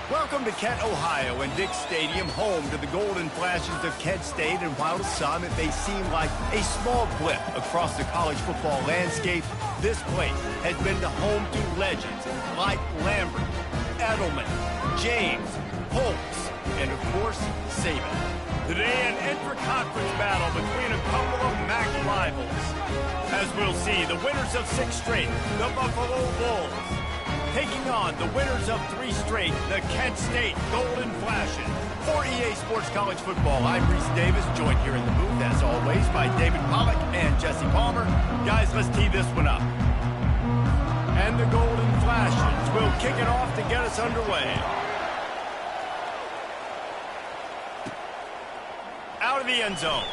Welcome to Kent, Ohio, and Dick's Stadium, home to the Golden Flashes of Kent State. And while to some it may seem like a small blip across the college football landscape, this place has been the home to legends like Lambert, Edelman, James, Holtz, and of course, Saban. Today, an intra-conference battle between a couple of MAC rivals. As we'll see, the winners of 6 straight, the Buffalo Bulls, taking on the winners of 3 straight, the Kent State Golden Flashes. For EA Sports College Football, I'm Reese Davis, joined here in the booth, as always, by David Pollack and Jesse Palmer. Guys, let's tee this one up. And the Golden Flashes will kick it off to get us underway. Out of the end zone.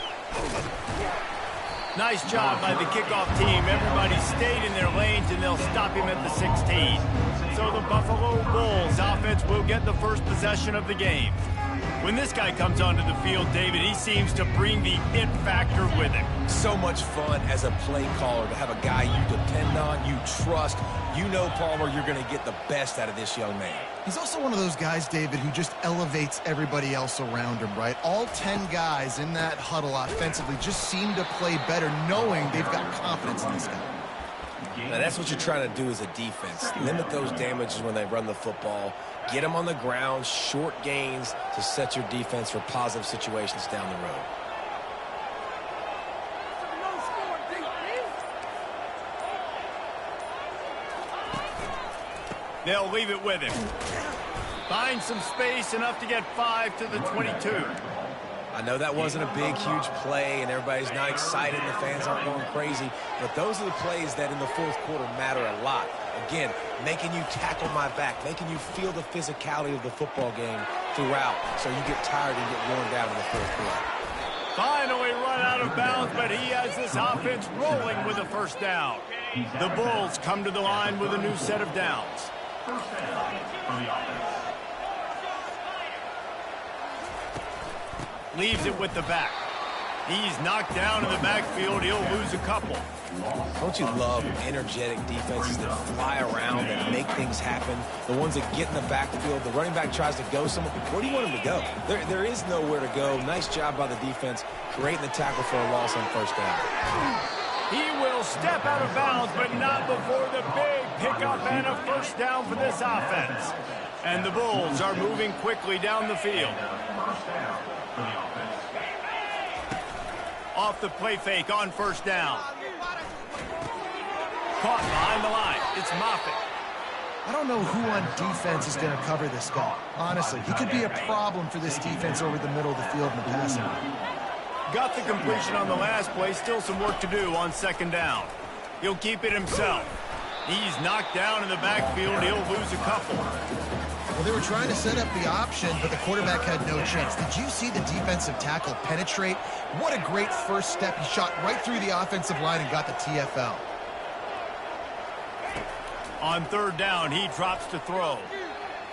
Nice job by the kickoff team. Everybody stayed in their lanes, and they'll stop him at the 16. So the Buffalo Bulls offense will get the first possession of the game. When this guy comes onto the field, David, he seems to bring the it factor with him. So much fun as a play caller to have a guy you depend on, you trust. You know, Palmer, you're going to get the best out of this young man. He's also one of those guys, David, who just elevates everybody else around him, right? All 10 guys in that huddle offensively just seem to play better knowing they've got confidence in this guy. Now, that's what you're trying to do as a defense. Limit those damages when they run the football. Get them on the ground, short gains to set your defense for positive situations down the road. They'll leave it with him. Find some space, enough to get 5 to the 22. I know that wasn't a big, huge play, and everybody's not excited, and the fans aren't going crazy, but those are the plays that in the fourth quarter matter a lot. Again, making you tackle my back, making you feel the physicality of the football game throughout, so you get tired and get worn down in the fourth quarter. Finally run out of bounds, but he has this offense rolling with a first down. The Bulls come to the line with a new set of downs. First down for the offense. Leaves it with the back. He's knocked down in the backfield. He'll lose a couple. Don't you love energetic defenses that fly around, that make things happen? The ones that get in the backfield, the running back tries to go somewhere. Where do you want him to go? There is nowhere to go. Nice job by the defense, creating the tackle for a loss on first down. He will step out of bounds, but not before the big pickup and a first down for this offense. And the Bulls are moving quickly down the field. First down for the offense. Off the play fake on first down. Caught behind the line. It's Moffitt. I don't know who on defense is going to cover this guy. Honestly, he could be a problem for this defense over the middle of the field in the passing. Got the completion on the last play. Still some work to do on second down. He'll keep it himself. He's knocked down in the backfield. He'll lose a couple. Well, they were trying to set up the option, but the quarterback had no chance. Did you see the defensive tackle penetrate? What a great first step. He shot right through the offensive line and got the TFL. On third down, he drops to throw.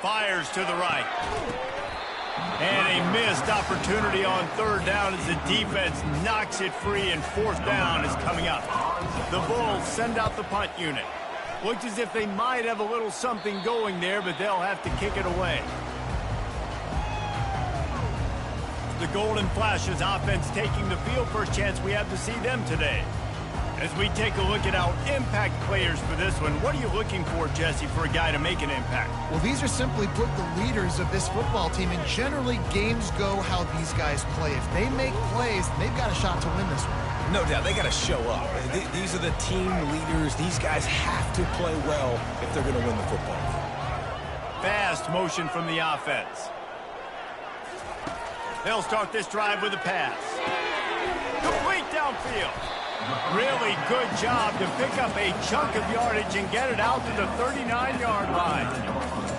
Fires to the right. And a missed opportunity on third down as the defense knocks it free, and fourth down is coming up. The Bulls send out the punt unit. Looks as if they might have a little something going there, but they'll have to kick it away. The Golden Flashes offense taking the field. First chance we have to see them today. As we take a look at our impact players for this one, what are you looking for, Jesse, for a guy to make an impact? Well, these are simply put the leaders of this football team, and generally games go how these guys play. If they make plays, they've got a shot to win this one. No doubt, they got to show up. These are the team leaders. These guys have to play well if they're going to win the football. Fast motion from the offense. They'll start this drive with a pass. Complete downfield. Really good job to pick up a chunk of yardage and get it out to the 39-yard line.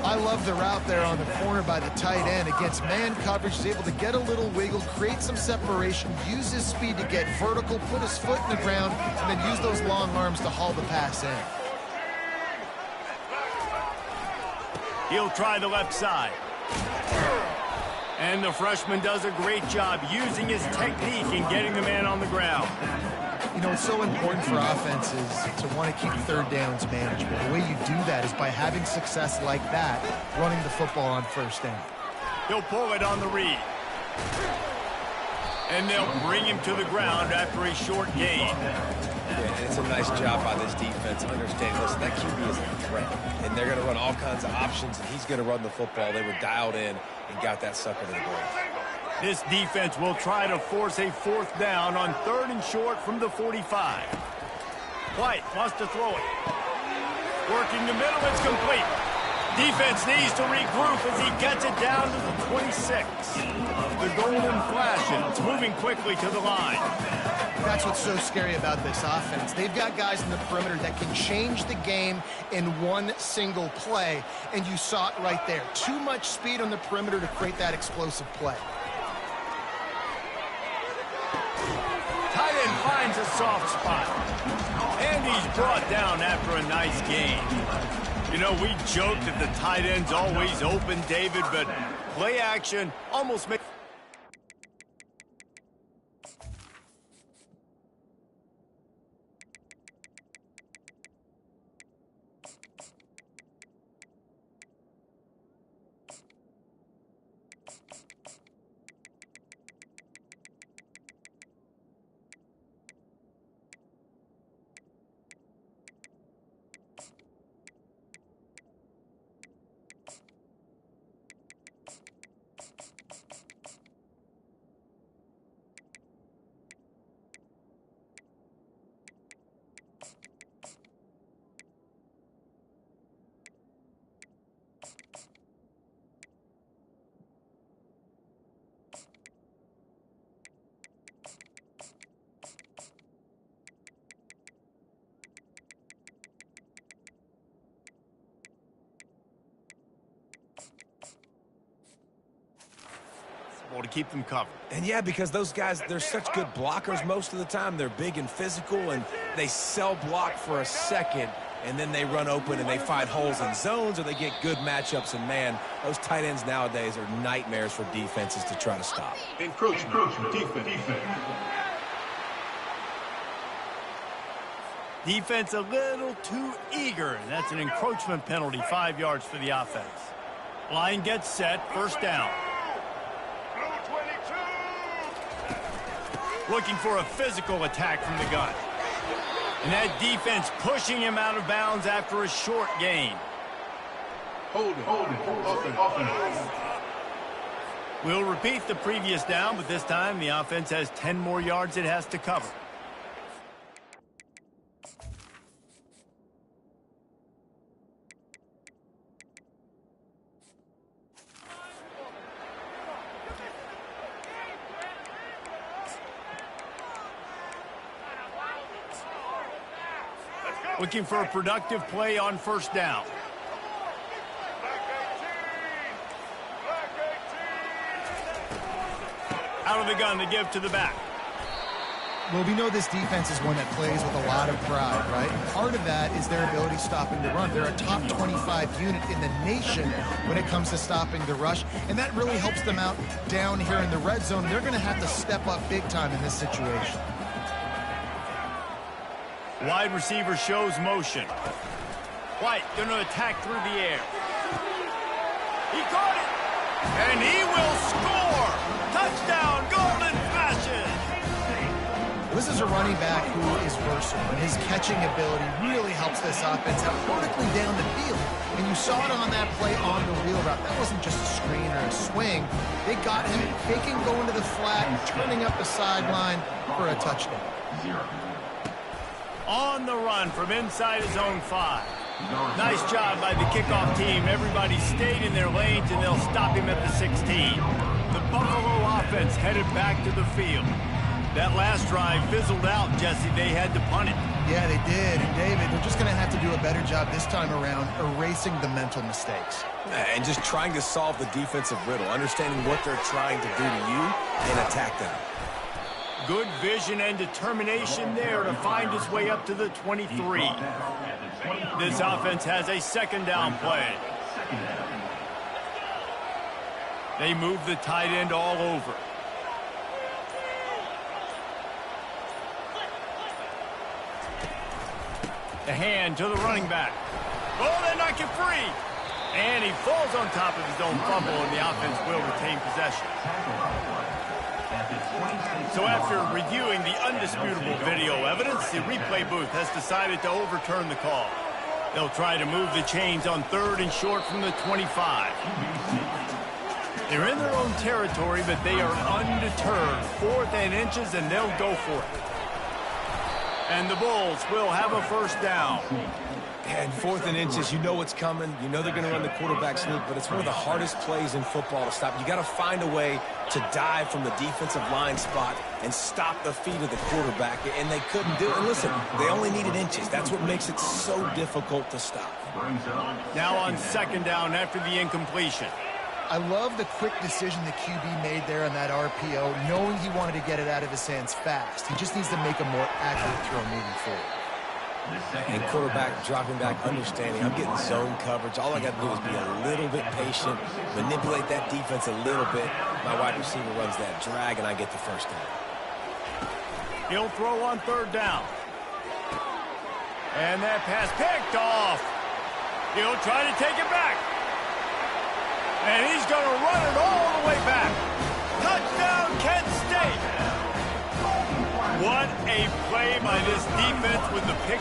I love the route there on the corner by the tight end. Against man coverage, he's able to get a little wiggle, create some separation, use his speed to get vertical, put his foot in the ground, and then use those long arms to haul the pass in. He'll try the left side. And the freshman does a great job using his technique and getting the man on the ground. You know, it's so important for offenses to want to keep third downs manageable. The way you do that is by having success like that, running the football on first down. He'll pull it on the read. And they'll bring him to the ground after a short gain. Yeah, and it's a nice job by this defense understanding, listen, that QB is a threat, and they're going to run all kinds of options, and he's going to run the football. They were dialed in and got that sucker to the goal. This defense will try to force a fourth down on 3rd and short from the 45. White wants to throw it. Working the middle, it's complete. Defense needs to regroup as he gets it down to the 26. The golden flashes, moving quickly to the line. That's what's so scary about this offense. They've got guys in the perimeter that can change the game in one single play, and you saw it right there. Too much speed on the perimeter to create that explosive play. Tight end finds a soft spot. And he's brought down after a nice gain. You know, we joked that the tight end's always open, David, but play action almost makes... to keep them covered. And yeah, because those guys, they're such good blockers most of the time. They're big and physical, and they sell block for a second, and then they run open and they find holes in zones, or they get good matchups. And man, those tight ends nowadays are nightmares for defenses to try to stop. Encroachment. Defense a little too eager. That's an encroachment penalty, 5 yards for the offense. Line gets set, first down. Looking for a physical attack from the gun. And that defense pushing him out of bounds after a short gain. Hold it. We'll repeat the previous down, but this time the offense has 10 more yards it has to cover. Looking for a productive play on first down. Out of the gun to give to the back. Well, we know this defense is one that plays with a lot of pride, right? And part of that is their ability stopping the run. They're a top 25 unit in the nation when it comes to stopping the rush, and that really helps them out down here in the red zone. They're going to have to step up big time in this situation. Wide receiver shows motion. White going to attack through the air. He caught it. And he will score. Touchdown, Golden Flashes. This is a running back who is versatile, and his catching ability really helps this offense out vertically down the field. And you saw it on that play on the wheel route. That wasn't just a screen or a swing. They got him faking going to the flat and turning up the sideline for a touchdown. On the run from inside his own 5. Nice job by the kickoff team. Everybody stayed in their lanes, and they'll stop him at the 16. The Buffalo offense headed back to the field. That last drive fizzled out, Jesse. They had to punt it. Yeah, they did. And, David, they're just going to have to do a better job this time around erasing the mental mistakes. And just trying to solve the defensive riddle, understanding what they're trying to do to you and attack them. Good vision and determination there to find his way up to the 23. This offense has a second down play. They move the tight end all over. The hand to the running back. Oh, they knock it free. And he falls on top of his own fumble, and the offense will retain possession. So after reviewing the undisputable video evidence, the replay booth has decided to overturn the call. They'll try to move the chains on 3rd and short from the 25. They're in their own territory, but they are undeterred. 4th and inches, and they'll go for it. And the Bulls will have a first down. And 4th and inches, you know what's coming. You know they're going to run the quarterback sneak, but it's one of the hardest plays in football to stop. You got to find a way to dive from the defensive line spot and stop the feet of the quarterback, and they couldn't do it. And listen, they only needed inches. That's what makes it so difficult to stop. Now on 2nd down after the incompletion. I love the quick decision the QB made there on that RPO, knowing he wanted to get it out of his hands fast. He just needs to make a more accurate throw moving forward. And quarterback dropping back, understanding, I'm getting zone coverage. All I got to do is be a little bit patient, manipulate that defense a little bit. My wide receiver runs that drag, and I get the first down. He'll throw on 3rd down. And that pass picked off. He'll try to take it back. And he's going to run it all the way back. Touchdown, Kent State. What a play by this defense with the pick.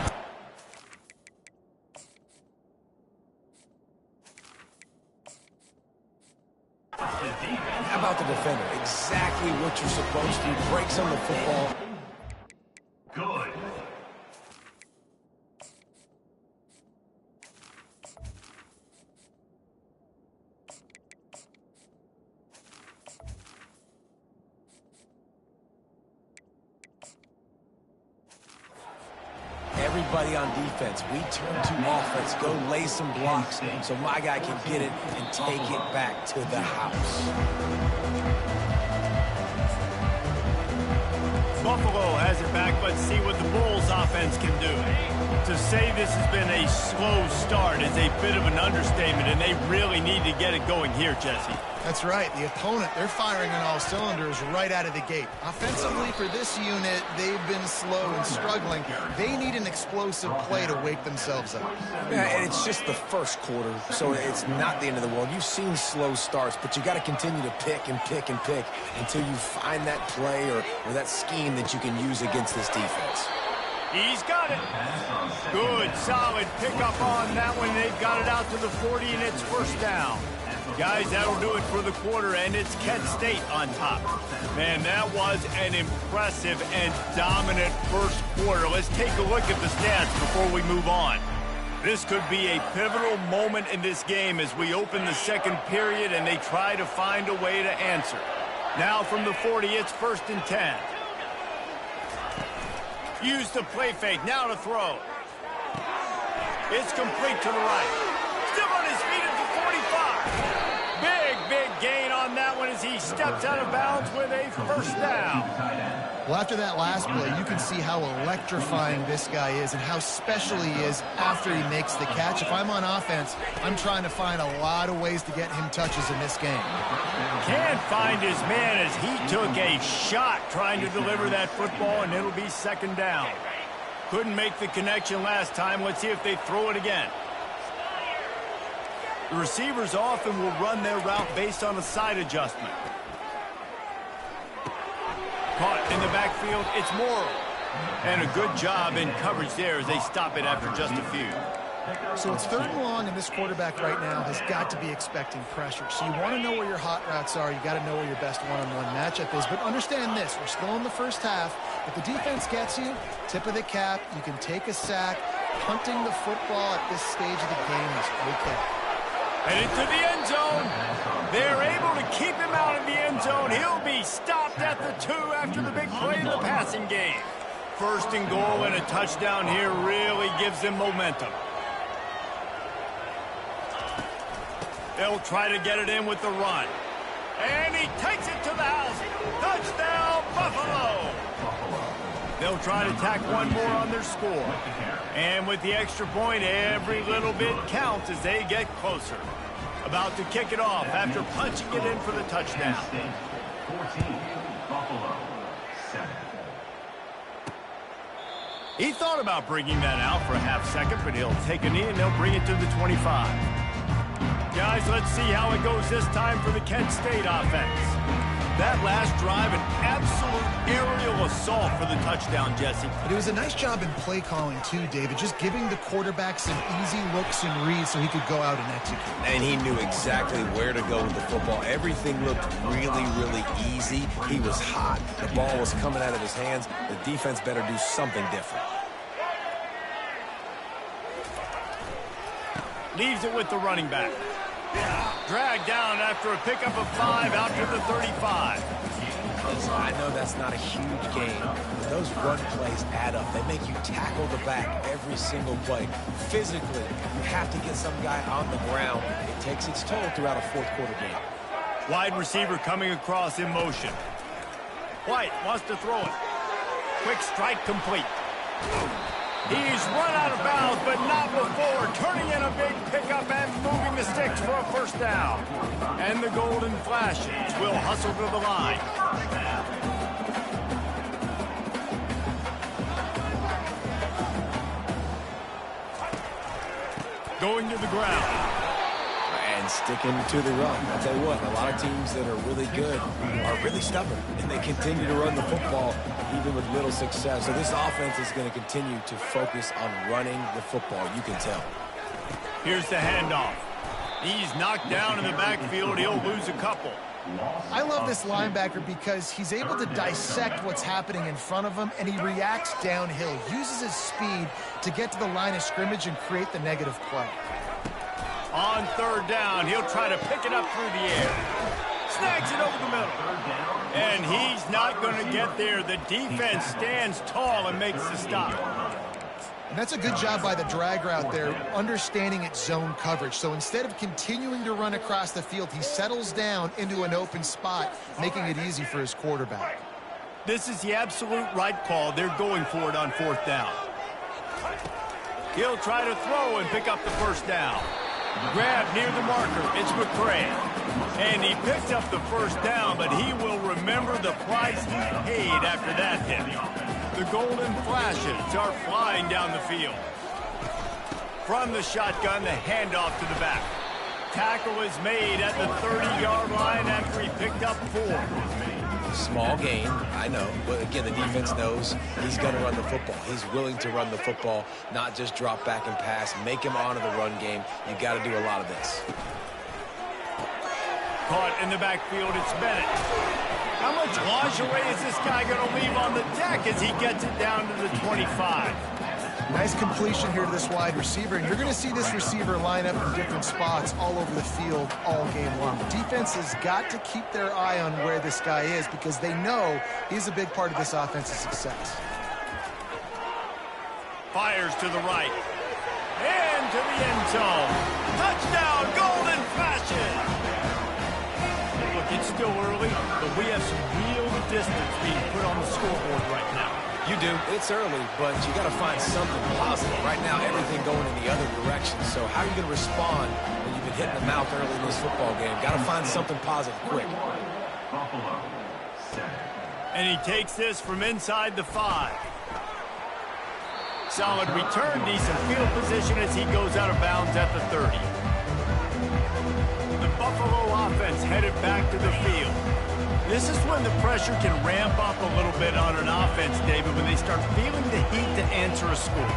How about the defender? Exactly what you're supposed to. Breaks on the football. Good. Everybody on defense, we turn to offense, go lay some blocks so my guy can get it and take it back to the house. Buffalo has it back. Let's see what the Bulls offense can do. To say this has been a slow start is a bit of an understatement, and they really need to get it going here, Jesse. That's right. The opponent, they're firing on all cylinders right out of the gate. Offensively for this unit, they've been slow and struggling. They need an explosive play to wake themselves up. Yeah, and it's just the first quarter, so it's not the end of the world. You've seen slow starts, but you got to continue to pick and pick and pick until you find that play or that scheme that you can use against this defense. He's got it. Good, solid pickup on that one. They've got it out to the 40, and it's first down. Guys, that'll do it for the quarter, and it's Kent State on top. Man, that was an impressive and dominant first quarter. Let's take a look at the stats before we move on. This could be a pivotal moment in this game as we open the second period and they try to find a way to answer. Now from the 40, it's 1st and 10. Use the play fake, now to throw. It's complete to the right. Still on his feet at the 45. Big gain on that one as he steps out of bounds with a first down. Well, after that last play, you can see how electrifying this guy is and how special he is after he makes the catch. If I'm on offense, I'm trying to find a lot of ways to get him touches in this game. Can't find his man as he took a shot trying to deliver that football, and it'll be 2nd down. Couldn't make the connection last time. Let's see if they throw it again. The receivers often will run their route based on a side adjustment. Caught in the backfield, it's Morrow. And a good job in coverage there as they stop it after just a few. So it's 3rd and long, and this quarterback right now has got to be expecting pressure. So you want to know where your hot routes are. You got to know where your best one-on-one matchup is. But understand this, we're still in the first half. If the defense gets you, tip of the cap, you can take a sack. Punting the football at this stage of the game is okay. And into the end zone. They're able to keep him out of the end zone. He'll be stopped at the 2 after the big play in the passing game. 1st and goal, and a touchdown here really gives them momentum. They'll try to get it in with the run. And he takes it to the house. Touchdown, Buffalo. They'll try to tack one more on their score. And with the extra point, every little bit counts as they get closer. About to kick it off after punching it in for the touchdown. 14, Buffalo 7. He thought about bringing that out for a half second, but he'll take a knee and they'll bring it to the 25. Guys, let's see how it goes this time for the Kent State offense. That last drive, an absolute aerial assault for the touchdown, Jesse. But it was a nice job in play calling, too, David, just giving the quarterback some easy looks and reads so he could go out and execute. And he knew exactly where to go with the football. Everything looked really, really easy. He was hot. The ball was coming out of his hands. The defense better do something different. Leaves it with the running back. Dragged down after a pickup of 5 out to the 35. I know that's not a huge gain, but those run plays add up. They make you tackle the back every single play. Physically, you have to get some guy on the ground. It takes its toll throughout a fourth quarter game. Wide receiver coming across in motion. White wants to throw it. Quick strike complete. He's run out of bounds, but not before. Turning in a big pickup and moving the sticks for a first down. And the Golden Flashes will hustle to the line. Going to the ground. And sticking to the run. I'll tell you what, a lot of teams that are really good are really stubborn, and they continue to run the football even with little success. So this offense is going to continue to focus on running the football. You can tell. Here's the handoff. He's knocked down in the backfield. He'll lose a couple. I love this linebacker because he's able to dissect what's happening in front of him, and he reacts downhill, uses his speed to get to the line of scrimmage and create the negative play. On third down, he'll try to pick it up through the air. Snags it over the middle. And he's not going to get there. The defense stands tall and makes the stop. And that's a good job by the drag route there, understanding its zone coverage. So instead of continuing to run across the field, he settles down into an open spot, making it easy for his quarterback. This is the absolute right call. They're going for it on fourth down. He'll try to throw and pick up the first down. Grab near the marker. It's McCray. And he picked up the first down, but he will remember the price he paid after that hit. The Golden Flashes are flying down the field. From the shotgun, the handoff to the back. Tackle is made at the 30-yard line after he picked up 4. Small gain, I know, but again, the defense knows he's going to run the football. He's willing to run the football, not just drop back and pass, make him honor the run game. You got to do a lot of this. Caught in the backfield, it's Bennett. How much lingerie is this guy going to leave on the deck as he gets it down to the 25? Nice completion here to this wide receiver, and you're going to see this receiver line up in different spots all over the field all game long. The defense has got to keep their eye on where this guy is because they know he's a big part of this offense's success. Fires to the right. And to the end zone. Touchdown, Golden Flashes! Look, it's still early, but we have some real distance being put on the scoreboard right now. You do. It's early, but you got to find something positive. Right now, everything going in the other direction. So how are you going to respond when you've been hitting the mouth early in this football game? Got to find something positive quick. And he takes this from inside the 5. Solid return, decent field position as he goes out of bounds at the 30. The Buffalo offense headed back to the field. This is when the pressure can ramp up a little bit on an offense, David, when they start feeling the heat to answer a score.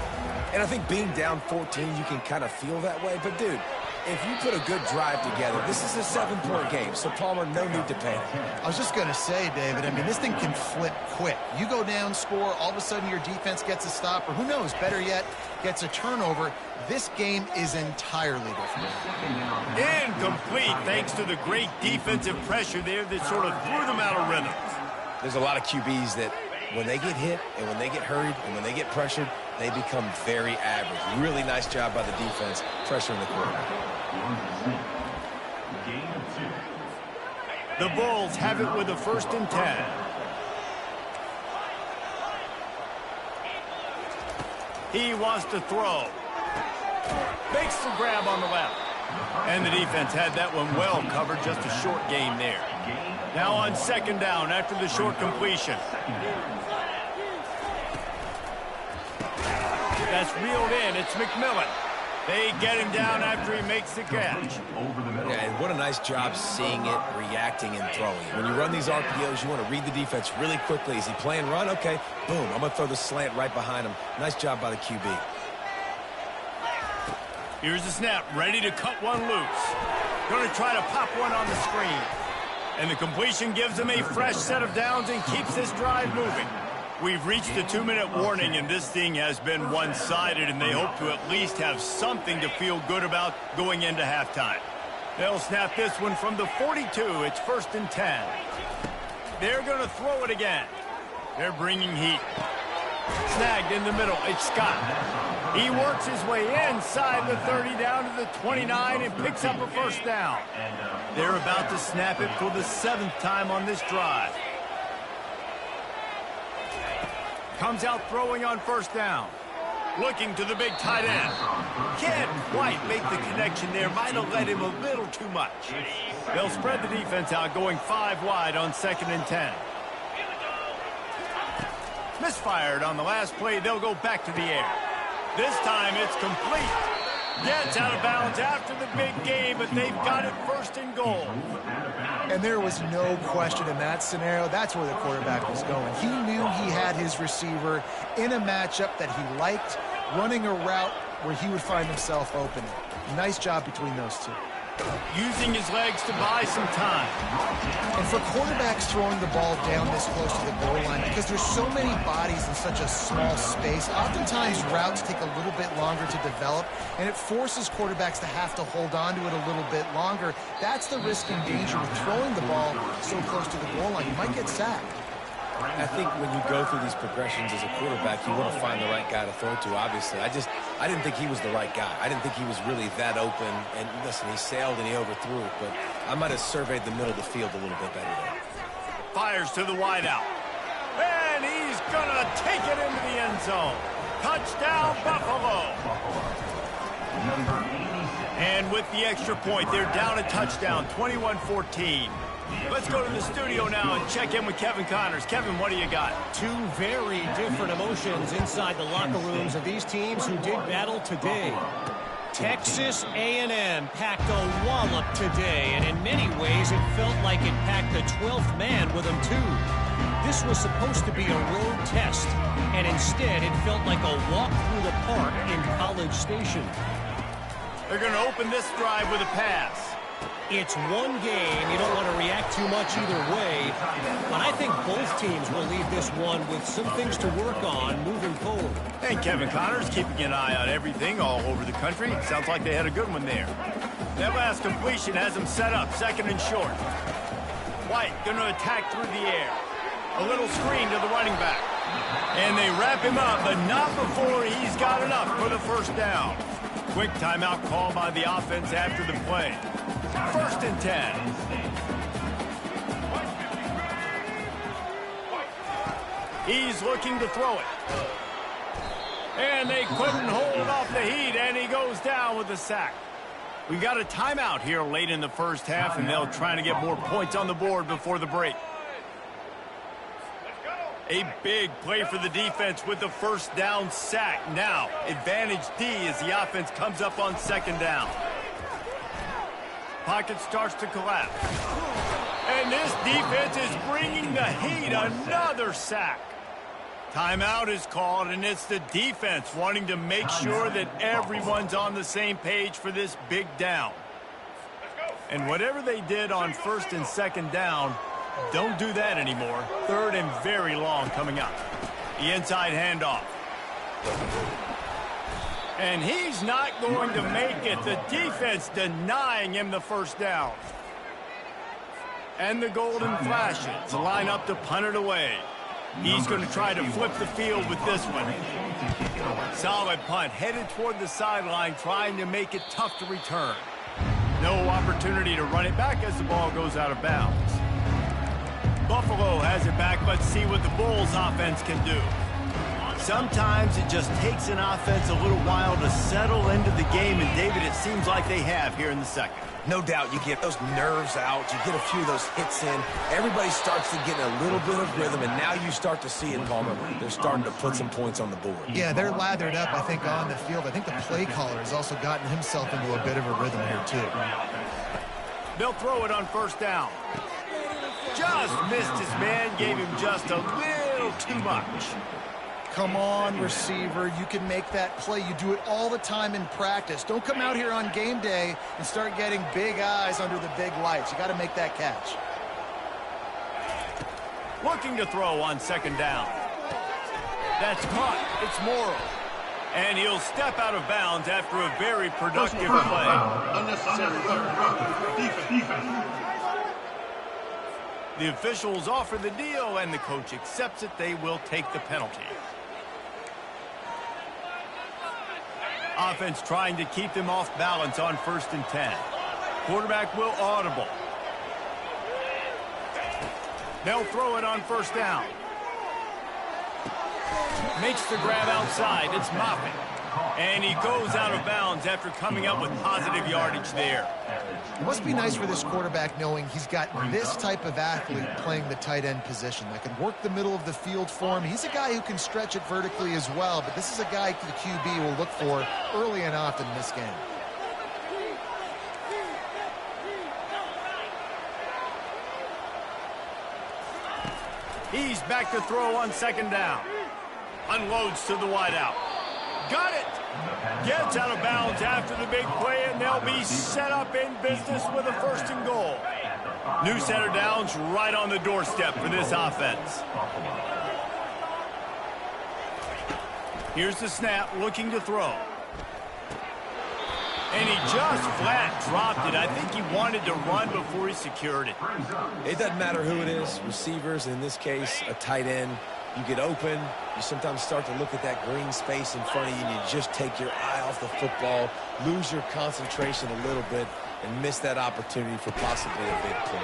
And I think being down 14, you can kind of feel that way. But, dude, if you put a good drive together, this is a 7-point game, so Palmer, no need to panic. I was just going to say, David, I mean, this thing can flip quick. You go down, score, all of a sudden your defense gets a stop, or who knows, better yet, gets a turnover. This game is entirely different. Incomplete, thanks to the great defensive pressure there that sort of threw them out of rhythm. There's a lot of QBs that when they get hit and when they get hurried and when they get pressured, they become very average. Really nice job by the defense pressuring the quarterback. The Bulls have it with a 1st and 10. He wants to throw. Makes the grab on the left. And the defense had that one well covered, just a short gain there. Now on 2nd down after the short completion. pass reeled in. It's McMillan. They get him down after he makes the catch. Yeah, and what a nice job seeing it, reacting, and throwing it. When you run these RPOs, you want to read the defense really quickly. Is he playing run? Okay, boom. I'm going to throw the slant right behind him. Nice job by the QB. Here's the snap, ready to cut one loose. Going to try to pop one on the screen. And the completion gives him a fresh set of downs and keeps this drive moving. We've reached the 2-minute warning, and this thing has been one-sided, and they hope to at least have something to feel good about going into halftime. They'll snap this one from the 42. It's 1st and 10. They're going to throw it again. They're bringing heat. Snagged in the middle. It's Scott. He works his way inside the 30 down to the 29 and picks up a first down. They're about to snap it for the 7th time on this drive. Comes out throwing on first down. Looking to the big tight end. Can't quite make the connection there. Might have led him a little too much. They'll spread the defense out, going 5 wide on 2nd and 10. Misfired on the last play. They'll go back to the air. This time it's complete. Gets out of bounds after the big game, but they've got it 1st and goal. And there was no question in that scenario. That's where the quarterback was going. He knew he had his receiver in a matchup that he liked, running a route where he would find himself open. Nice job between those two. Using his legs to buy some time. And for quarterbacks throwing the ball down this close to the goal line, because there's so many bodies in such a small space, oftentimes routes take a little bit longer to develop, and it forces quarterbacks to have to hold on to it a little bit longer. That's the risk and danger with throwing the ball so close to the goal line. You might get sacked. I think when you go through these progressions as a quarterback, you want to find the right guy to throw to, obviously. I didn't think he was the right guy. I didn't think he was really that open. And listen, he sailed and he overthrew it, but I might have surveyed the middle of the field a little bit better there. Fires to the wideout. And he's going to take it into the end zone. Touchdown, Buffalo. And with the extra point, they're down a touchdown, 21-14. Let's go to the studio now and check in with Kevin Connors. Kevin, what do you got? Two very different emotions inside the locker rooms of these teams who did battle today. Texas A&M packed a wallop today, and in many ways it felt like it packed the 12th man with them too. This was supposed to be a road test, and instead it felt like a walk through the park in College Station. They're going to open this drive with a pass. It's one game. You don't want to react too much either way. But I think both teams will leave this one with some things to work on moving forward. And Kevin Connors keeping an eye on everything all over the country. Sounds like they had a good one there. That last completion has them set up, 2nd and short. White going to attack through the air. A little screen to the running back. And they wrap him up, but not before he's got enough for the first down. Quick timeout call by the offense after the play. 1st and 10. He's looking to throw it. And they couldn't hold off the heat, and he goes down with a sack. We got a timeout here late in the first half, and they'll try to get more points on the board before the break. A big play for the defense with the first down sack. Now, advantage D as the offense comes up on 2nd down. Pocket starts to collapse. And this defense is bringing the heat. Another sack. Timeout is called, and it's the defense wanting to make sure that everyone's on the same page for this big down. And whatever they did on 1st and 2nd down, don't do that anymore. 3rd and very long coming up. The inside handoff. And he's not going to make it. The defense denying him the first down. And the Golden Flashes line up to punt it away. He's going to try to flip the field with this one. Solid punt, headed toward the sideline, trying to make it tough to return. No opportunity to run it back as the ball goes out of bounds. Buffalo has it back. Let's see what the Bulls offense can do. Sometimes it just takes an offense a little while to settle into the game, and David, it seems like they have here in the second. No doubt, you get those nerves out, you get a few of those hits in, everybody starts to get a little bit of rhythm, and now you start to see it, Palmer. They're starting to put some points on the board. Yeah, they're lathered up, I think, on the field. I think the play caller has also gotten himself into a bit of a rhythm here, too. They'll throw it on first down. Just missed his man, gave him just a little too much. Come on, receiver. You can make that play. You do it all the time in practice. Don't come out here on game day and start getting big eyes under the big lights. You got to make that catch. Looking to throw on second down. That's caught. It's Morrow. And he'll step out of bounds after a very productive play. The officials offer the deal, and the coach accepts it. They will take the penalty. Offense trying to keep them off balance on 1st and 10. Quarterback will audible. They'll throw it on first down. Makes the grab outside. It's Moffett. And he goes out of bounds after coming up with positive yardage there. It must be nice for this quarterback knowing he's got this type of athlete playing the tight end position that can work the middle of the field for him. He's a guy who can stretch it vertically as well, but this is a guy the QB will look for early and often in this game. He's back to throw on second down. Unloads to the wideout. Got it. Gets out of bounds after the big play, and they'll be set up in business with a 1st and goal. New center downs right on the doorstep for this offense. Here's the snap, looking to throw. And he just flat dropped it. I think he wanted to run before he secured it. It doesn't matter who it is, receivers, in this case, a tight end. You get open, you sometimes start to look at that green space in front of you, and you just take your eye off the football, lose your concentration a little bit, and miss that opportunity for possibly a big play.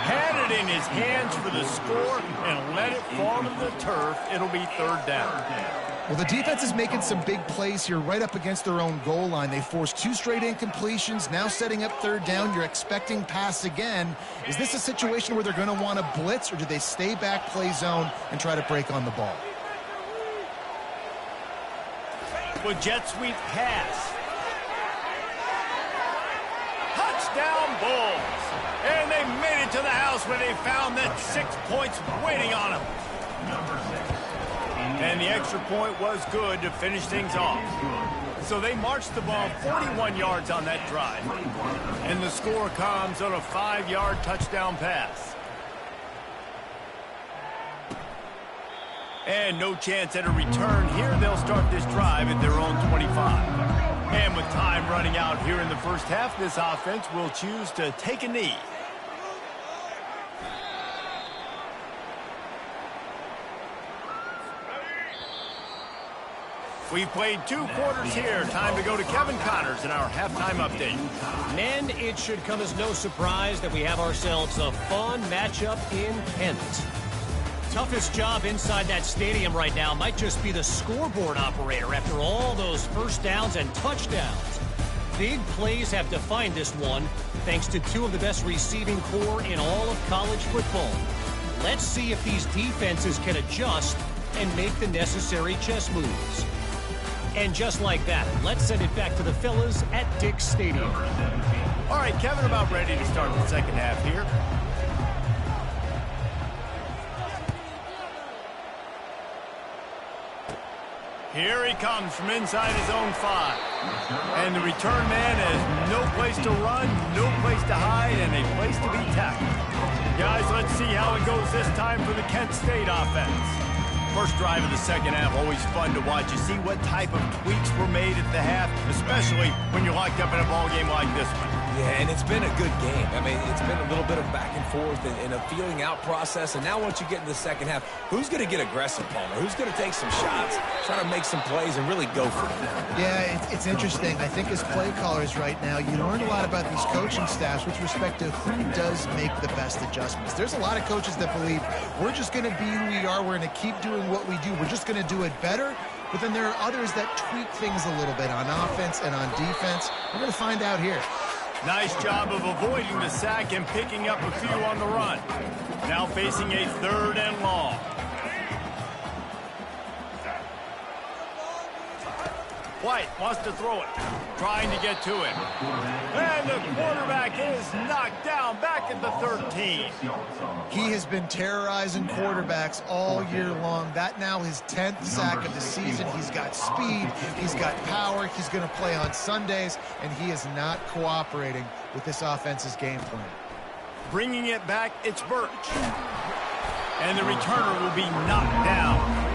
Had it in his hands for the score and let it fall to the turf. It'll be 3rd down. Well, the defense is making some big plays here right up against their own goal line. They forced 2 straight incompletions, now setting up 3rd down. You're expecting pass again. Is this a situation where they're going to want to blitz, or do they stay back, play zone, and try to break on the ball? With jet sweep pass. Touchdown Bulls. And they made it to the house where they found that 6 points waiting on them. And the extra point was good to finish things off. So they marched the ball 41 yards on that drive. And the score comes on a 5-yard touchdown pass. And no chance at a return here. They'll start this drive at their own 25. And with time running out here in the first half, this offense will choose to take a knee. We've played 2 quarters here. Time to go to Kevin Connors in our halftime update. Men, it should come as no surprise that we have ourselves a fun matchup in Kent. Toughest job inside that stadium right now might just be the scoreboard operator after all those first downs and touchdowns. Big plays have defined this one, thanks to 2 of the best receiving corps in all of college football. Let's see if these defenses can adjust and make the necessary chess moves. And just like that, let's send it back to the fellas at Dick's Stadium. All right, Kevin, about ready to start the second half here. Here he comes from inside his own 5. And the return man has no place to run, no place to hide, and a place to be tackled. Guys, let's see how it goes this time for the Kent State offense. First drive of the second half, always fun to watch. You see what type of tweaks were made at the half, especially when you're locked up in a ball game like this one. Yeah, and it's been a good game. I mean, it's been a little bit of back and forth and a feeling out process. And now once you get into the second half, who's going to get aggressive, Palmer? Who's going to take some shots, try to make some plays, and really go for it? Yeah, it's interesting. I think as play callers right now, you learn a lot about these coaching staffs with respect to who does make the best adjustments. There's a lot of coaches that believe we're just going to be who we are. We're going to keep doing what we do. We're just going to do it better. But then there are others that tweak things a little bit on offense and on defense. We're going to find out here. Nice job of avoiding the sack and picking up a few on the run. Now facing a 3rd and long. White wants to throw it, trying to get to him. And the quarterback is knocked down back at the 13. He has been terrorizing quarterbacks all year long. That now his 10th sack of the season. He's got speed, he's got power, he's going to play on Sundays, and he is not cooperating with this offense's game plan. Bringing it back, it's Birch. And the returner will be knocked down.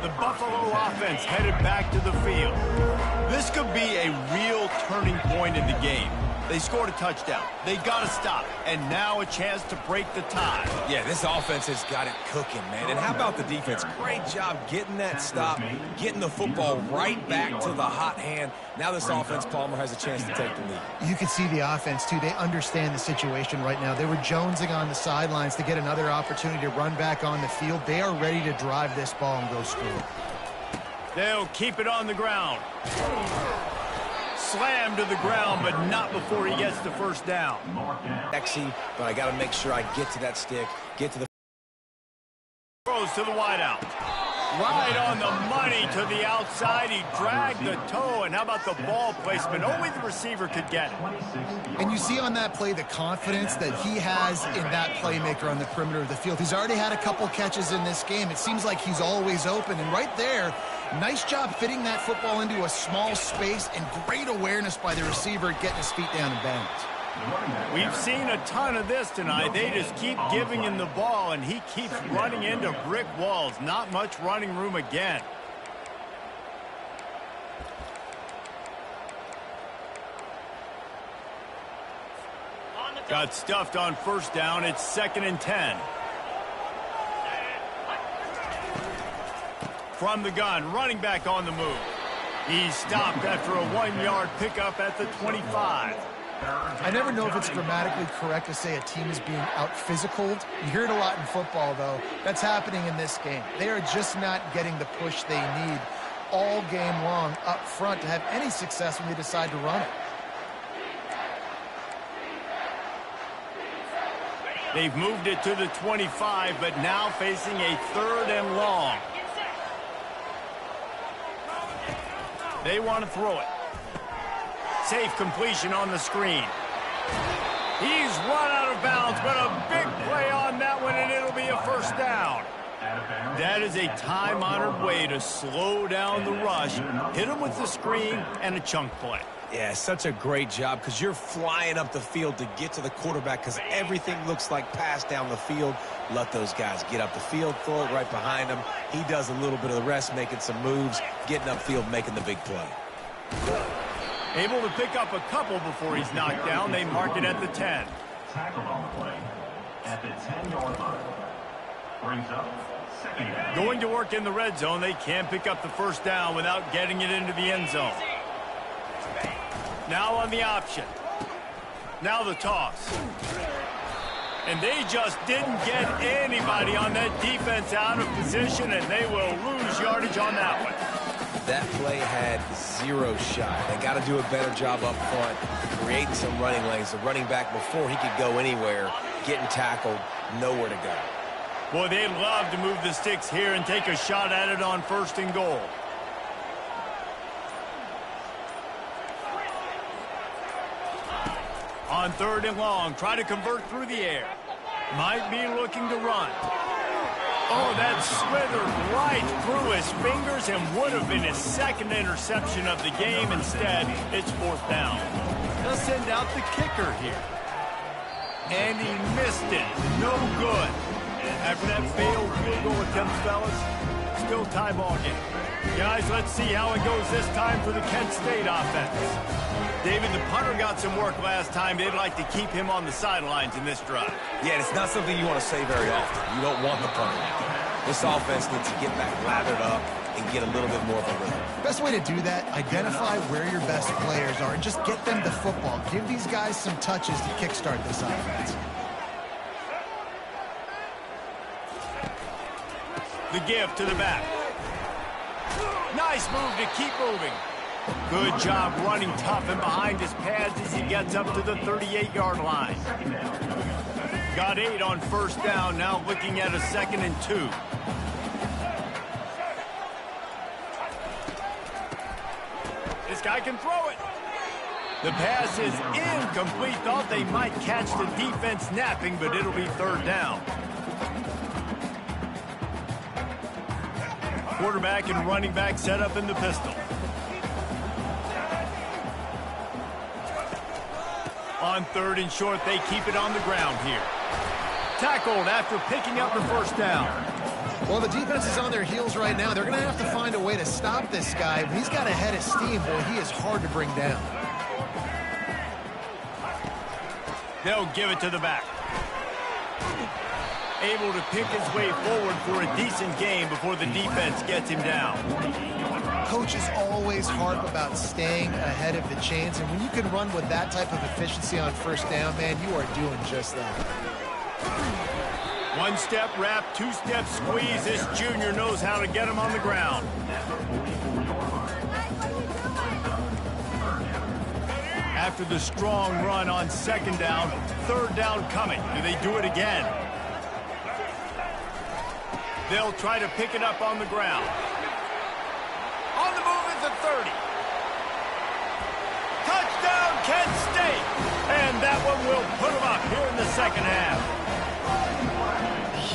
The Buffalo offense headed back to the field. This could be a real turning point in the game. They scored a touchdown. They got to stop. And now a chance to break the tie. Yeah, this offense has got it cooking, man. And how about the defense? Great job getting that stop, getting the football right back to the hot hand. Now this offense, Palmer, has a chance to take the lead. You can see the offense, too. They understand the situation right now. They were jonesing on the sidelines to get another opportunity to run back on the field. They are ready to drive this ball and go score. They'll keep it on the ground. Slammed to the ground, but not before he gets the first down. Sexy, but I got to make sure I get to that stick, get to the... Throws to the wideout. Right on the money to the outside. He dragged the toe, and how about the ball placement? Only the receiver could get it. And you see on that play the confidence that he has in that playmaker on the perimeter of the field. He's already had a couple catches in this game. It seems like he's always open, and right there, nice job fitting that football into a small space and great awareness by the receiver getting his feet down in bounds. We've seen a ton of this tonight. They just keep giving him the ball, and he keeps running into brick walls. Not much running room again. Got stuffed on first down. It's 2nd and 10. From the gun, running back on the move. He's stopped after a 1-yard pickup at the 25. I never know if it's grammatically correct to say a team is being out-physicaled. You hear it a lot in football, though. That's happening in this game. They are just not getting the push they need all game long up front to have any success when they decide to run it. They've moved it to the 25, but now facing a 3rd and long. They want to throw it. Safe completion on the screen. He's run out of bounds, but a big play on that one, and it'll be a first down. That is a time-honored way to slow down the rush, hit him with the screen, and a chunk play. Yeah, such a great job because you're flying up the field to get to the quarterback because everything looks like pass down the field. Let those guys get up the field, throw it right behind him. He does a little bit of the rest, making some moves, getting upfield, making the big play. Able to pick up a couple before he's knocked down. They mark it at the 10. Tackled on the play at the 10-yard line. Brings up 2nd down. Going to work in the red zone. They can't pick up the first down without getting it into the end zone. Now on the option. Now the toss. And they just didn't get anybody on that defense out of position, and they will lose yardage on that one. That play had 0 shot. They got to do a better job up front, creating some running lanes. The running back, before he could go anywhere, getting tackled, nowhere to go. Boy, they'd love to move the sticks here and take a shot at it on 1st and goal. On 3rd and long, try to convert through the air. Might be looking to run. Oh, that slithered right through his fingers and would have been his 2nd interception of the game. Instead, it's 4th down. They'll send out the kicker here. And he missed it. No good. After that failed field goal attempt, fellas, still tie ball game. Guys, let's see how it goes this time for the Kent State offense. David, the punter got some work last time. They'd like to keep him on the sidelines in this drive. Yeah, it's not something you want to say very often. You don't want the punter now. This offense needs to get back lathered up and get a little bit more of a rhythm. Best way to do that, identify where your best players are and just get them the football. Give these guys some touches to kickstart this offense. The give to the back. Nice move to keep moving. Good job running tough and behind his pads as he gets up to the 38-yard line. Got 8 on first down, now looking at a 2nd and 2. This guy can throw it. The pass is incomplete. Thought they might catch the defense napping, but it'll be 3rd down. Quarterback and running back set up in the pistol. On 3rd and short, they keep it on the ground here. Tackled after picking up the first down. Well, the defense is on their heels right now. They're going to have to find a way to stop this guy. He's got a head of steam. Boy, he is hard to bring down. They'll give it to the back. Able to pick his way forward for a decent game before the defense gets him down. Coaches always harp about staying ahead of the chains, and when you can run with that type of efficiency on first down, man, you are doing just that. 1-step wrap, 2-step squeeze. This junior knows how to get him on the ground. After the strong run on 2nd down, 3rd down coming. Do they do it again? They'll try to pick it up on the ground. On the move is the 30. Touchdown, Kent State! And that one will put them up here in the 2nd half.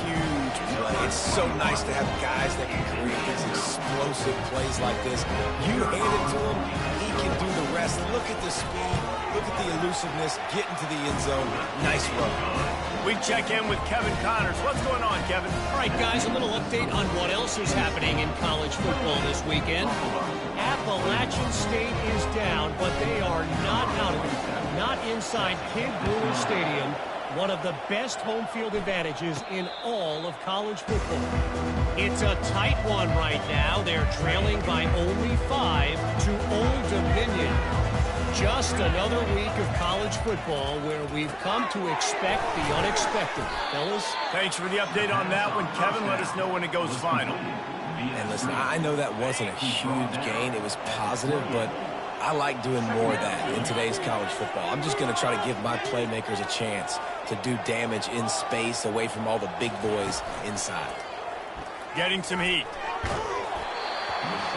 Huge play. It's so nice to have guys that can create these explosive plays like this. You hand it to him, he can do the rest. Look at the speed. Look at the elusiveness. Get into the end zone. Nice run. We check in with Kevin Connors. What's going on, Kevin? All right, guys, a little update on what else is happening in college football this weekend. Appalachian State is down, but they are not out of it. Not inside Kid Brewer Stadium, one of the best home field advantages in all of college football. It's a tight one right now. They're trailing by only 5 to Old Dominion. Just another week of college football where we've come to expect the unexpected. Fellas? Thanks for the update on that one, Kevin. Let us know when it goes final. And listen, I know that wasn't a huge gain. It was positive, but I like doing more of that in today's college football. I'm just going to try to give my playmakers a chance to do damage in space away from all the big boys inside. Getting some heat.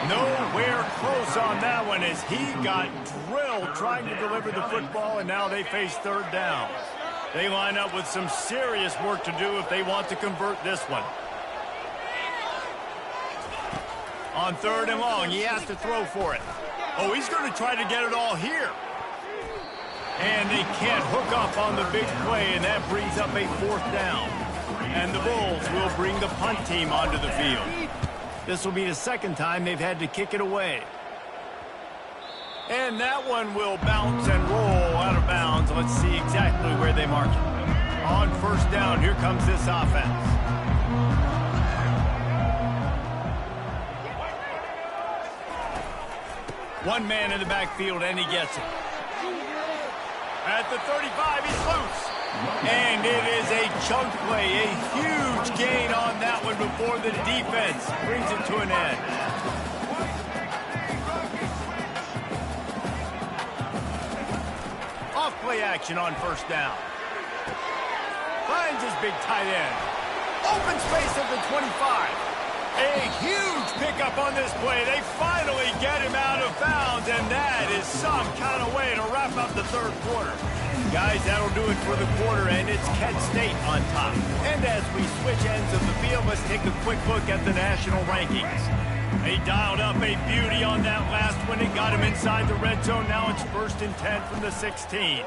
Nowhere close on that one as he got drilled trying to deliver the football, and now they face 3rd down. They line up with some serious work to do if they want to convert this one. On 3rd and long, he has to throw for it. Oh, he's going to try to get it all here. And they can't hook up on the big play, and that brings up a 4th down. And the Bulls will bring the punt team onto the field. This will be the 2nd time they've had to kick it away. And that one will bounce and roll out of bounds. Let's see exactly where they mark it. On 1st down, here comes this offense. One man in the backfield, and he gets it. At the 35, he's loose. And it is a chunk play, a huge gain on that one before the defense brings it to an end. Off play action on 1st down. Finds his big tight end. Open space at the 25. A huge pickup on this play. They finally get him out of bounds, and that is some kind of way to wrap up the 3rd quarter. Guys, that'll do it for the quarter, and it's Kent State on top. And as we switch ends of the field, let's take a quick look at the national rankings. They dialed up a beauty on that last one. It got him inside the red zone. Now it's 1st and 10 from the 16.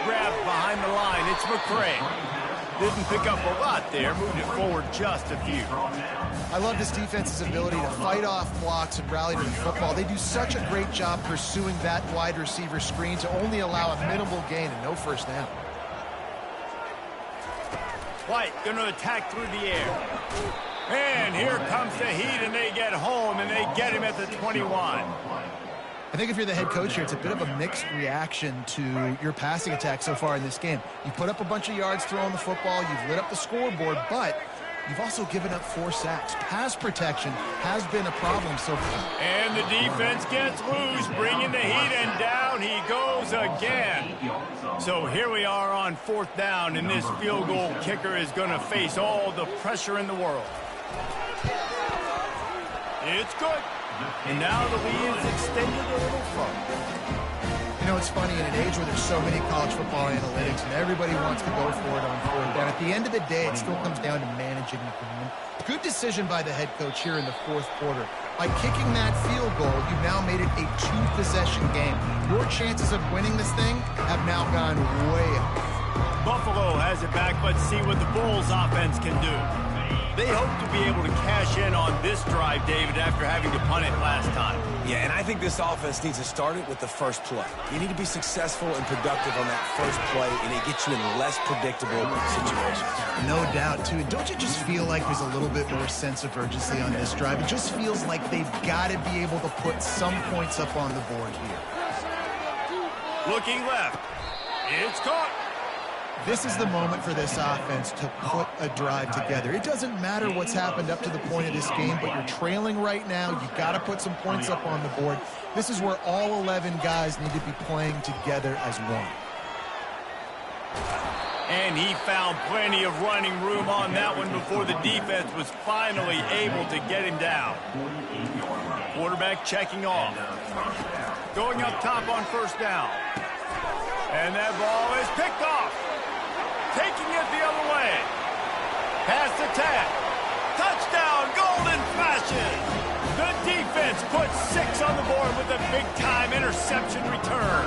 Grabbed behind the line. It's McCray. Didn't pick up a lot there, moved it forward just a few. I love this defense's ability to fight off blocks and rally to the football. They do such a great job pursuing that wide receiver screen to only allow a minimal gain and no first down. White going to attack through the air. And here comes the heat, and they get home, and they get him at the 21. I think if you're the head coach here, it's a bit of a mixed reaction to your passing attack so far in this game. You put up a bunch of yards throwing the football, you've lit up the scoreboard, but you've also given up 4 sacks. Pass protection has been a problem so far. And the defense gets loose, bringing the heat, and down he goes again. So here we are on 4th down, and this field goal kicker is going to face all the pressure in the world. It's good. And now the lead is extended a little further. You know, it's funny, in an age where there's so many college football analytics and everybody wants to go for it on 4th down, at the end of the day, it still comes down to managing the game. Good decision by the head coach here in the 4th quarter. By kicking that field goal, you've now made it a 2-possession game. Your chances of winning this thing have now gone way up. Buffalo has it back. Let's see what the Bulls offense can do. They hope to be able to cash in on this drive, David, after having to punt it last time. Yeah, and I think this offense needs to start it with the first play. You need to be successful and productive on that first play, and it gets you in less predictable situations. No doubt, too. And don't you just feel like there's a little bit more sense of urgency on this drive? It just feels like they've got to be able to put some points up on the board here. Looking left. It's caught. This is the moment for this offense to put a drive together. It doesn't matter what's happened up to the point of this game, but you're trailing right now. You've got to put some points up on the board. This is where all 11 guys need to be playing together as one. And he found plenty of running room on that one before the defense was finally able to get him down. Quarterback checking off. Going up top on 1st down. And that ball is picked off. Taking it the other way. Pass attack. Touchdown, Golden Flashes. The defense puts 6 on the board with a big-time interception return.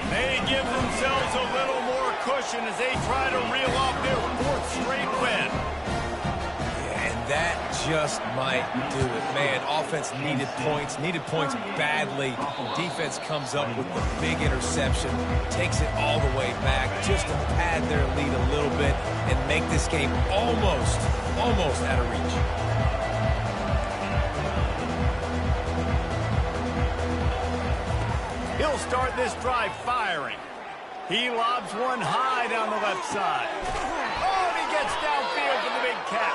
They give themselves a little more cushion as they try to reel off their 4th straight win. And that just might do it. Man, offense needed points badly. Defense comes up with the big interception, takes it all the way back just to pad their lead a little bit and make this game almost out of reach. He'll start this drive firing. He lobs one high down the left side. Oh, and he gets downfield for the big catch.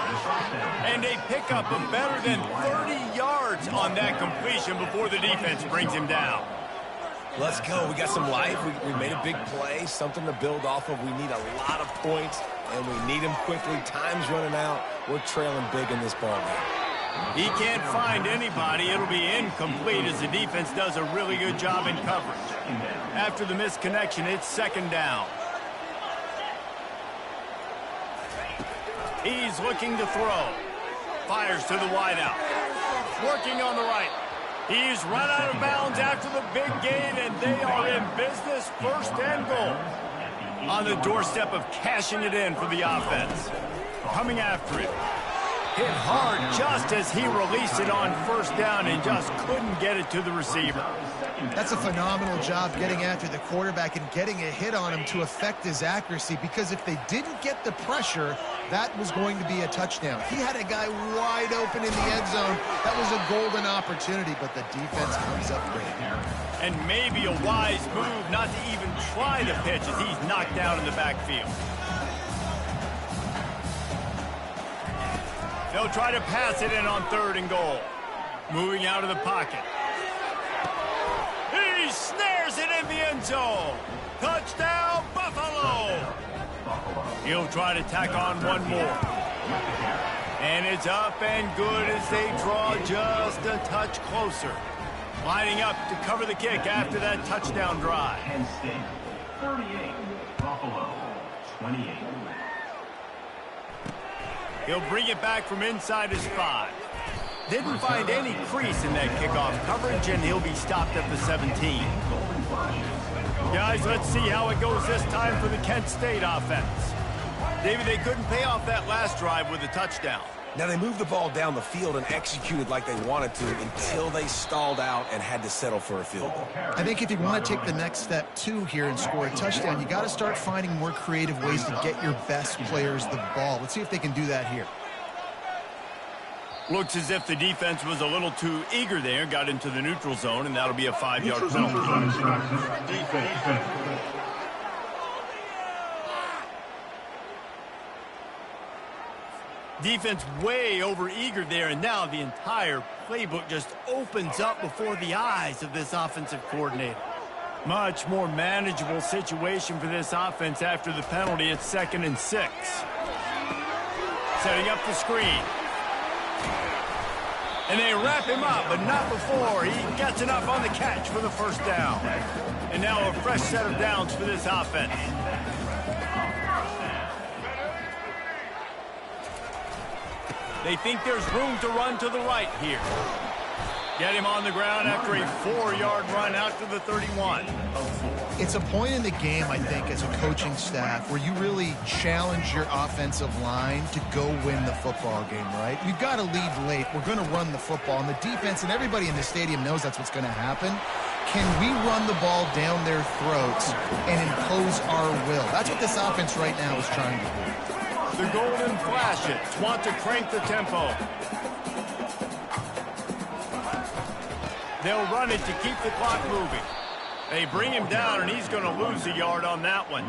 And they pick up a better than 30 yards on that completion before the defense brings him down. Let's go. We got some life. We made a big play, something to build off of. We need a lot of points, and we need them quickly. Time's running out. We're trailing big in this ball game. He can't find anybody. It'll be incomplete as the defense does a really good job in coverage. After the misconnection, it's 2nd down. He's looking to throw. Fires to the wideout. Working on the right. He's run out of bounds after the big gain, and they are in business. 1st and goal. On the doorstep of cashing it in for the offense. Coming after it. Hit hard just as he released it on 1st down and just couldn't get it to the receiver. That's a phenomenal job getting after the quarterback and getting a hit on him to affect his accuracy, because if they didn't get the pressure, that was going to be a touchdown. He had a guy wide open in the end zone. That was a golden opportunity, but the defense comes up great. And maybe a wise move not to even try the pitch as he's knocked down in the backfield. They'll try to pass it in on 3rd and goal. Moving out of the pocket. He snares it in the end zone. Touchdown, Buffalo. He'll try to tack on one more. And it's up and good as they draw just a touch closer. Lining up to cover the kick after that touchdown drive. Kent State, 38. Buffalo, 28. He'll bring it back from inside his 5. Didn't find any crease in that kickoff coverage, and he'll be stopped at the 17. Guys, let's see how it goes this time for the Kent State offense. David, they couldn't pay off that last drive with a touchdown. Now, they moved the ball down the field and executed like they wanted to until they stalled out and had to settle for a field goal. I think if you want to take the next step, too, here and score a touchdown, you got to start finding more creative ways to get your best players the ball. Let's see if they can do that here. Looks as if the defense was a little too eager there, got into the neutral zone, and that'll be a 5-yard penalty. Defense. Defense way over eager there, and now the entire playbook just opens up before the eyes of this offensive coordinator. Much more manageable situation for this offense after the penalty. It's 2nd and 6. Setting up the screen. And they wrap him up, but not before he gets enough on the catch for the first down. And now a fresh set of downs for this offense. They think there's room to run to the right here. Get him on the ground after a 4-yard run out to the 31. It's a point in the game, I think, as a coaching staff where you really challenge your offensive line to go win the football game, right? We've got to lead late. We're going to run the football. And the defense and everybody in the stadium knows that's what's going to happen. Can we run the ball down their throats and impose our will? That's what this offense right now is trying to do. The Golden Flashes want to crank the tempo. They'll run it to keep the clock moving. They bring him down, and he's going to lose a yard on that one.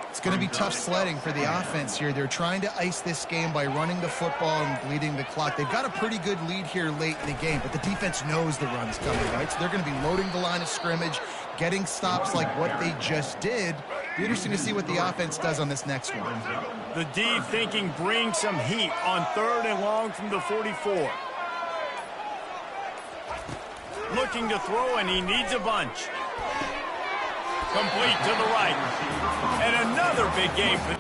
It's going to be tough sledding for the offense here. They're trying to ice this game by running the football and bleeding the clock. They've got a pretty good lead here late in the game, but the defense knows the run's coming, right? So they're going to be loading the line of scrimmage, getting stops like what they just did. Be interesting to see what the offense does on this next one. The D thinking bring some heat on 3rd and long from the 44. Looking to throw, and he needs a bunch. Complete to the right. And another big game for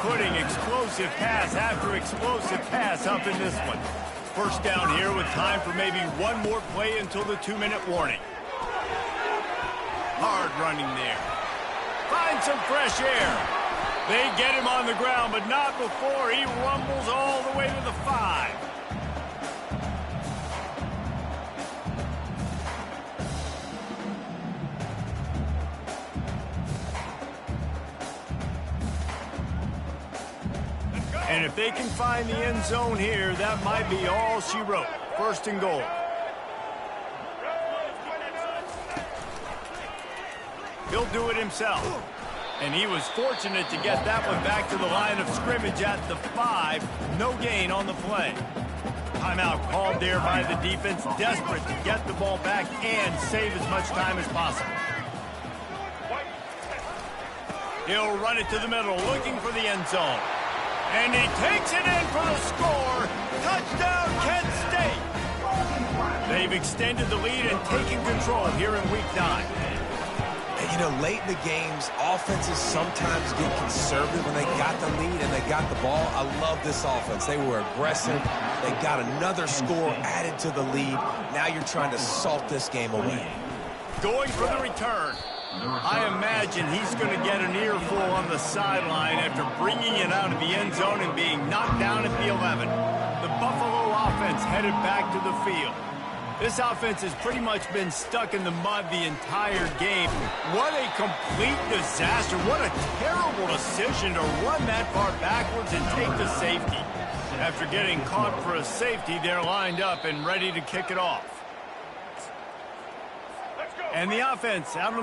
putting explosive pass after explosive pass up in this one. First down here with time for maybe one more play until the 2-minute warning. Hard running there. Find some fresh air. They get him on the ground, but not before he rumbles all the way to the 5. And if they can find the end zone here, that might be all she wrote. 1st and goal. He'll do it himself. And he was fortunate to get that one back to the line of scrimmage at the 5. No gain on the play. Timeout called there by the defense, desperate to get the ball back and save as much time as possible. He'll run it to the middle, looking for the end zone. And he takes it in for the score. Touchdown, Kent State. They've extended the lead and taken control here in Week 9. And, you know, late in the games, offenses sometimes get conservative when they got the lead and they got the ball. I love this offense. They were aggressive. They got another score added to the lead. Now you're trying to salt this game away. Going for the return. I imagine he's going to get an earful on the sideline after bringing it out of the end zone and being knocked down at the 11. The Buffalo offense headed back to the field. This offense has pretty much been stuck in the mud the entire game. What a complete disaster. What a terrible decision to run that far backwards and take the safety. After getting caught for a safety, they're lined up and ready to kick it off. And the offense out of